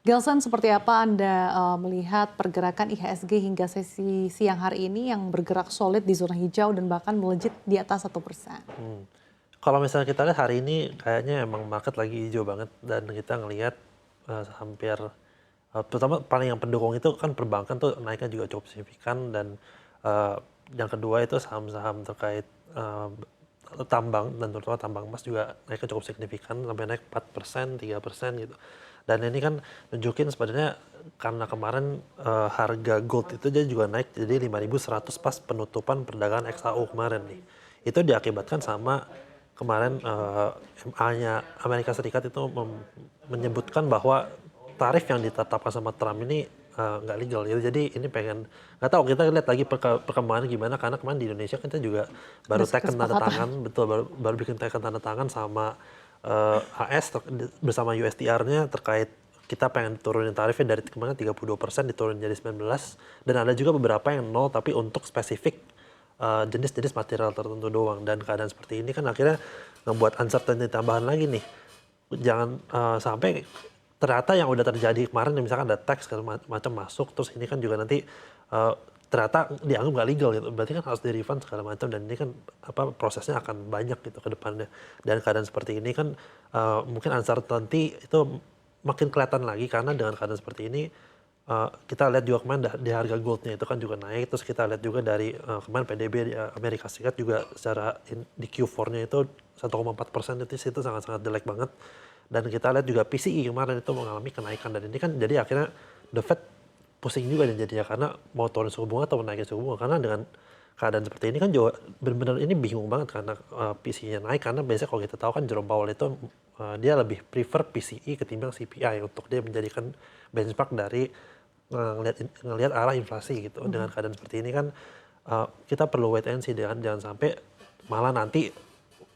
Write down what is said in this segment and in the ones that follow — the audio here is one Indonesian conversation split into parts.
Gelson, seperti apa Anda melihat pergerakan IHSG hingga sesi siang hari ini yang bergerak solid di zona hijau dan bahkan melejit di atas 1%? Kalau misalnya kita lihat hari ini kayaknya emang market lagi hijau banget dan kita ngelihat hampir terutama paling yang pendukung itu kan perbankan tuh naiknya juga cukup signifikan dan yang kedua itu saham-saham terkait tambang dan terutama tambang emas juga naiknya cukup signifikan sampai naik 4%, 3% gitu. Dan ini kan nunjukin sebenarnya karena kemarin harga gold itu dia juga naik jadi 5.100 pas penutupan perdagangan XAU kemarin nih. Itu diakibatkan sama kemarin MA-nya Amerika Serikat itu menyebutkan bahwa tarif yang ditetapkan sama Trump ini nggak legal gitu. Jadi ini pengen nggak tahu kita lihat lagi perkembangan gimana karena kemarin di Indonesia kita juga baru teken tanda tangan betul baru bikin teken tanda tangan sama AS bersama USTR-nya terkait kita pengen turunin tarifnya dari kemarin 32% diturunin jadi 19 dan ada juga beberapa yang nol tapi untuk spesifik jenis-jenis material tertentu doang dan keadaan seperti ini kan akhirnya ngebuat uncertainty tambahan lagi nih jangan sampai ternyata yang udah terjadi kemarin misalkan ada tax segala macam masuk terus ini kan juga nanti ternyata dianggap nggak legal gitu berarti kan harus di refund segala macam dan ini kan prosesnya akan banyak gitu ke depannya dan keadaan seperti ini kan mungkin uncertainty itu makin kelihatan lagi karena dengan keadaan seperti ini kita lihat juga kemarin di harga goldnya itu kan juga naik terus kita lihat juga dari kemarin PDB di Amerika Serikat juga secara di Q4-nya itu 1,4% itu sangat-sangat jelek banget dan kita lihat juga PCE kemarin itu mengalami kenaikan dan ini kan jadi akhirnya the Fed pusing juga jadinya karena mau turun suku bunga atau naikin suku bunga karena dengan keadaan seperti ini kan juga benar-benar ini bingung banget karena PCE-nya naik karena biasanya kalau kita tahu kan Jerome Powell itu dia lebih prefer PCE ketimbang CPI untuk dia menjadikan benchmark dari ngelihat arah inflasi gitu. Dengan keadaan seperti ini kan kita perlu wait and see jangan sampai malah nanti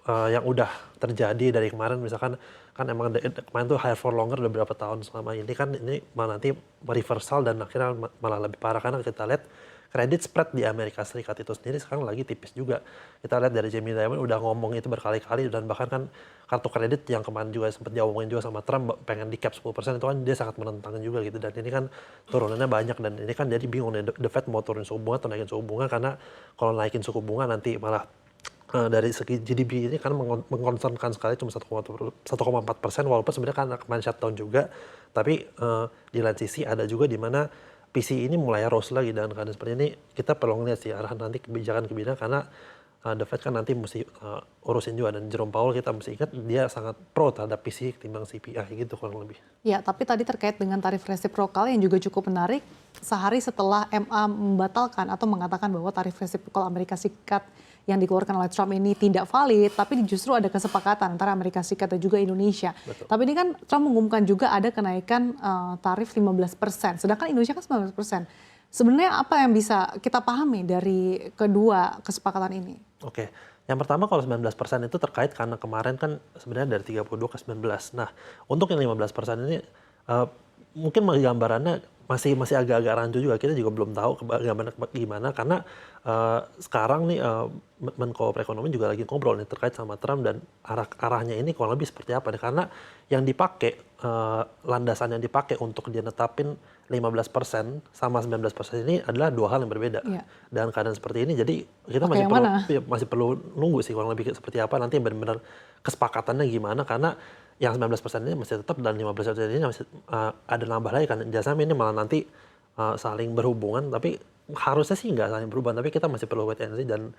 yang udah terjadi dari kemarin misalkan kan emang kemarin tuh higher for longer udah beberapa tahun selama ini kan ini malah nanti reversal dan akhirnya malah lebih parah karena kita lihat credit spread di Amerika Serikat itu sendiri sekarang lagi tipis juga. Kita lihat dari Jamie Dimon udah ngomong itu berkali-kali dan bahkan kan kartu kredit yang kemarin juga sempat diomongin juga sama Trump pengen di cap 10% itu kan dia sangat menentang juga gitu dan ini kan turunannya banyak dan ini kan jadi bingung nih the Fed mau turun suku bunga atau naikin suku bunga karena kalau naikin suku bunga nanti malah dari segi GDP ini kan mengkonsernkan sekali cuma 1,4% walaupun sebenarnya kan kemarin shutdown juga tapi di lain sisi ada juga di mana PC ini mulai rose lagi dan keadaan seperti ini kita perlu ngeliat sih arah nanti kebijakan karena the Fed kan nanti mesti urusin juga dan Jerome Powell kita mesti ingat dia sangat pro terhadap PC ketimbang CPI gitu kurang lebih. Ya, tapi tadi terkait dengan tarif resiprokal yang juga cukup menarik sehari setelah MA membatalkan atau mengatakan bahwa tarif resiprokal Amerika Serikat yang dikeluarkan oleh Trump ini tidak valid, tapi justru ada kesepakatan antara Amerika Serikat dan juga Indonesia. Betul. Tapi ini kan Trump mengumumkan juga ada kenaikan tarif 15%, sedangkan Indonesia kan 19%. Sebenarnya apa yang bisa kita pahami dari kedua kesepakatan ini? Oke, yang pertama kalau 19% itu terkait karena kemarin kan sebenarnya dari 32 ke 19. Nah, untuk yang 15% ini mungkin gambarannya masih agak-agak rancu juga. Kita juga belum tahu gambarannya gimana karena sekarang nih Menko Perekonomian juga lagi ngobrol nih terkait sama Trump dan arahnya ini kurang lebih seperti apa nih. Karena yang dipakai landasan yang dipakai untuk dia netapin 15% sama 19% ini adalah dua hal yang berbeda. Iya. Dan keadaan seperti ini jadi kita masih perlu nunggu sih kurang lebih seperti apa nanti benar-benar kesepakatannya gimana karena yang 19% ini masih tetap dan 15% ini masih ada nambah lagi kan. Jangan sampai ini malah nanti saling berhubungan tapi harusnya sih nggak saling berhubungan tapi kita masih perlu wait and see dan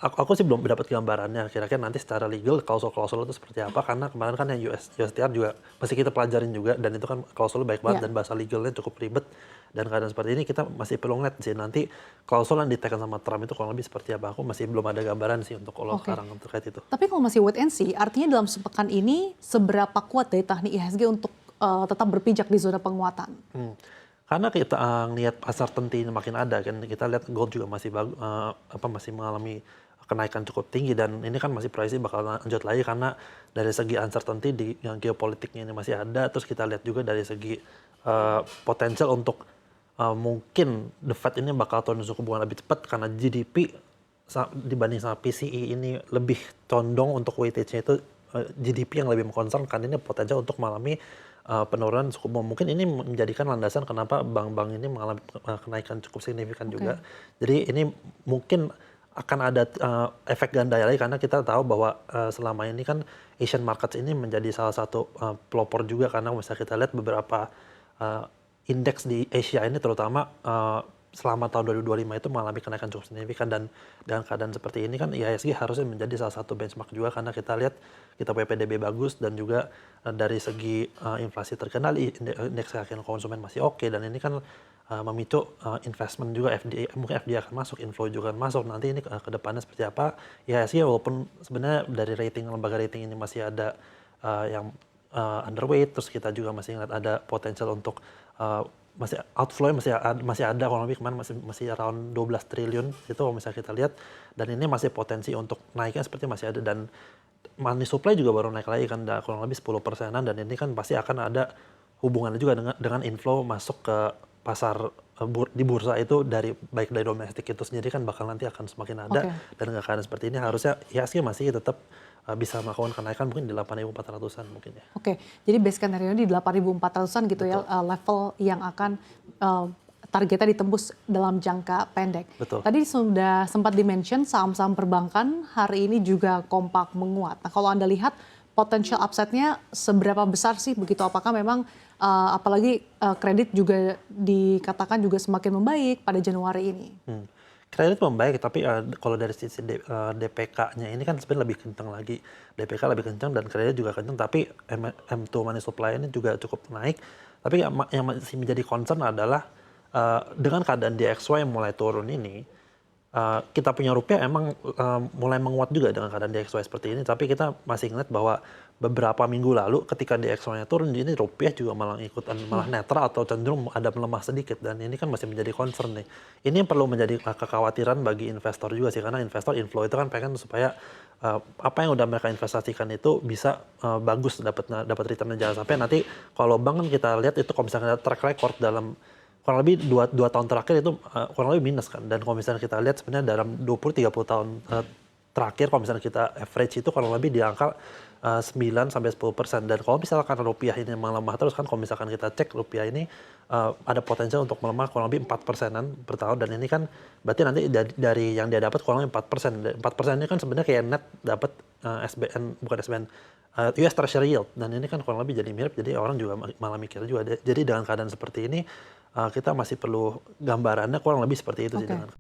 aku sih belum dapat gambarannya kira-kira nanti secara legal klausul itu seperti apa karena kemarin kan yang USTR juga masih kita pelajarin juga dan itu kan klausulnya baik banget dan bahasa legalnya cukup ribet dan keadaan seperti ini kita masih perlu ngeliat sih nanti klausul yang ditekan sama Trump itu kurang lebih seperti apa aku masih belum ada gambaran sih untuk kalau sekarang terkait itu. Tapi kalau masih wait and see artinya dalam sepekan ini seberapa kuat daya tahan IHSG untuk tetap berpijak di zona penguatan? Karena kita ngelihat pasar tenti makin ada kan kita lihat gold juga masih masih mengalami kenaikan cukup tinggi dan ini kan masih pricing bakal lanjut lagi karena dari segi uncertainty di yang geopolitiknya ini masih ada terus kita lihat juga dari segi potensial untuk mungkin the Fed ini bakal turun suku bunga lebih cepat karena GDP dibanding sama PCE ini lebih condong untuk weightage-nya itu GDP yang lebih mengkonsernkan ini potensial untuk mengalami penurunan suku bunga. Mungkin ini menjadikan landasan kenapa bank-bank ini mengalami kenaikan cukup signifikan juga. Jadi ini mungkin akan ada efek ganda lagi karena kita tahu bahwa selama ini kan Asian markets ini menjadi salah satu pelopor juga karena misalnya kita lihat beberapa indeks di Asia ini terutama selama tahun 2025 itu mengalami kenaikan cukup signifikan dan dengan keadaan seperti ini kan IHSG harusnya menjadi salah satu benchmark juga karena kita lihat kita punya PDB bagus dan juga dari segi inflasi terkendali, indeks keyakinan konsumen masih oke dan ini kan memicu investment juga FDI, mungkin FDI akan masuk, inflow juga akan masuk. Nanti ini ke depannya seperti apa? IHSG walaupun sebenarnya dari lembaga rating ini masih ada yang underweight, terus kita juga masih ingat ada potensial untuk masih outflow masih ada kurang lebih kemarin masih around 12 triliun itu kalau misalnya kita lihat dan ini masih potensi untuk naiknya seperti masih ada dan money supply juga baru naik lagi kan kurang lebih 10%-an dan ini kan pasti akan ada hubungannya juga dengan inflow masuk ke pasar di bursa itu baik dari domestik itu sendiri kan bakal nanti akan semakin ada dan dengan keadaan seperti ini harusnya IHSG masih tetap bisa melakukan kenaikan mungkin di 8.400-an mungkin ya. Oke, jadi base skenario di 8.400-an gitu. Betul. Ya level yang akan targetnya ditembus dalam jangka pendek. Betul. Tadi sudah sempat dimention saham-saham perbankan hari ini juga kompak menguat. Nah kalau Anda lihat potential upside-nya seberapa besar sih begitu? Apakah memang apalagi kredit juga dikatakan juga semakin membaik pada Januari ini? Kredit membaik, tapi kalau dari sisi DPK-nya ini kan sebenarnya lebih kencang lagi. DPK lebih kencang dan kredit juga kencang, tapi M2 money supply ini juga cukup naik. Tapi yang masih menjadi concern adalah dengan keadaan DXY yang mulai turun ini, kita punya rupiah emang mulai menguat juga dengan keadaan DXY seperti ini, tapi kita masih ingat bahwa beberapa minggu lalu ketika DXY-nya turun, ini rupiah juga malah netral atau cenderung ada melemah sedikit dan ini kan masih menjadi concern nih. Ini yang perlu menjadi kekhawatiran bagi investor juga sih karena investor inflow itu kan pengen supaya apa yang udah mereka investasikan itu bisa bagus dapat return jangan sampai nanti kalau bank kan kita lihat itu kalau misalnya track record dalam kurang lebih 2 tahun terakhir itu kurang lebih minus kan dan kalau misalnya kita lihat sebenarnya dalam 20-30 tahun terakhir kalau misalnya kita average itu kurang lebih di angka 9-10% dan kalau misalkan rupiah ini melemah terus kan kalau misalkan kita cek rupiah ini ada potensial untuk melemah kurang lebih 4%-an per tahun dan ini kan berarti nanti dari yang dia dapat kurang lebih 4%. 4% ini kan sebenarnya kayak net dapat US Treasury yield dan ini kan kurang lebih jadi mirip jadi orang juga malah mikir juga jadi dengan keadaan seperti ini kita masih perlu gambarannya kurang lebih seperti itu sih dengan